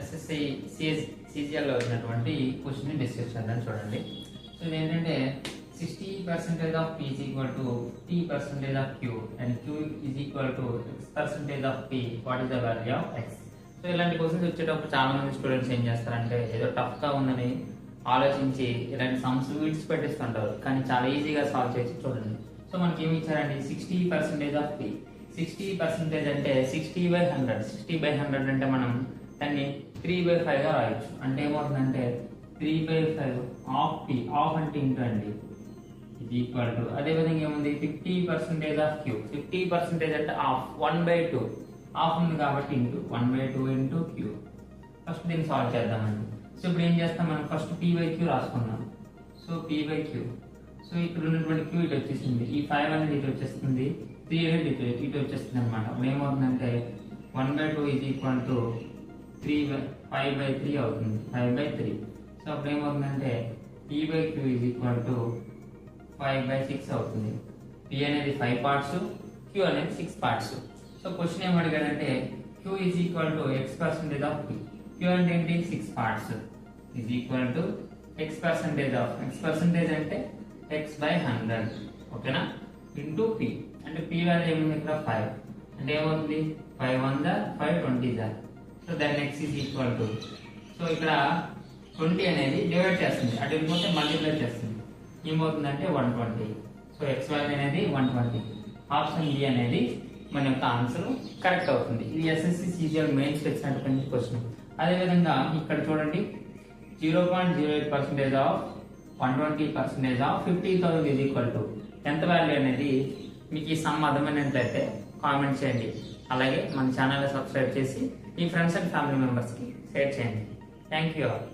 SSC సిజిఎల్లో వచ్చినటువంటి question discuss చేద్దాం చూడండి. సో ఇదేంటంటే 60% of P is equal to T% of Q and Q is equal to X% of P. What is the value of X? So ఇలాంటి questions వచ్చేటప్పుడు చాలా మంది students ఏం చేస్తారంటే ఏదో టఫ్గా ఉందని ఆలోచించి ఇలాంటి సమ్స్ విడిచి పెట్టిస్తుంటారు, కానీ చాలా ఈజీగా సాల్వ్ చేసి చూడండి. సో మనకి ఏమి ఇచ్చారండి 60% ఆఫ్ P. 60% అంటే 60/100. 60/100 అంటే మనం దాన్ని 3/5గా రాయొచ్చు. అంటే ఏమవుతుందంటే 3/5 ఆఫ్ P. ఆఫ్ అంటే ఇంటూ అండి ఇది ఈక్వల్ టు, అదేవిధంగా ఏముంది 50% ఆఫ్ Q. 50% అంటే ఆఫ్ 1/2. ఆఫ్ ఉంది కాబట్టి ఇంటూ 1/2 ఇంటూ Q. ఫస్ట్ దీన్ని సాల్వ్ చేద్దామండి. సో ఇప్పుడు ఏం చేస్తాం, మనం ఫస్ట్ P/Q రాసుకున్నాం. So P/Q. సో ఇక్కడ ఉన్నటువంటి Q ఇటు వచ్చేసింది, ఈ 5 అనేది ఇటు వచ్చేస్తుంది, 3 అనేది ఇటు వచ్చేస్తుంది అనమాట. ఇప్పుడు ఏమవుతుందంటే 1/2 ఈజ్ ఈక్వల్ టు 5/3 అవుతుంది, 5/3. సో అప్పుడు ఏమవుతుందంటే P/Q ఈజ్ ఈక్వల్ టు 5/6 అవుతుంది. P అనేది 5 పార్ట్స్, Q అనేది 6 పార్ట్స్. సో క్వశ్చన్ ఏం అడిగాడంటే Q is equal to X% of P. Q అంటే ఏంటి 6 parts is equal to X% of, X% అంటే X/100, ఓకేనా, ఇంటూ P. అంటే P వాల్యూ ఏముంది ఇక్కడ 5. అంటే ఏమవుతుంది 5 1 5 20 సో దాని X is equal to, so ఇక్కడ 20 అనేది డివైడ్ చేస్తుంది, అటు వెళ్ళిపోతే మల్టిప్లై చేస్తుంది, ఏమవుతుందంటే 120. సో X వాల్యూ అనేది 120. ఆప్షన్ E అనేది మన యొక్క ఆన్సర్ కరెక్ట్ అవుతుంది. ఇది ఎస్ఎస్సి సిజిఎల్ మెయిన్స్ వచ్చినటువంటి క్వశ్చన్. అదేవిధంగా ఇక్కడ చూడండి 0.08% of 120% of 50,000 is equal to ఎంత వాల్యూ అనేది మీకు ఈ సమ్ అర్థమైనట్లయితే కామెంట్ చేయండి. అలాగే మన ఛానల్ సబ్స్క్రైబ్ చేసి మీ ఫ్రెండ్స్ అండ్ ఫ్యామిలీ మెంబర్స్కి షేర్ చేయండి. Thank you all.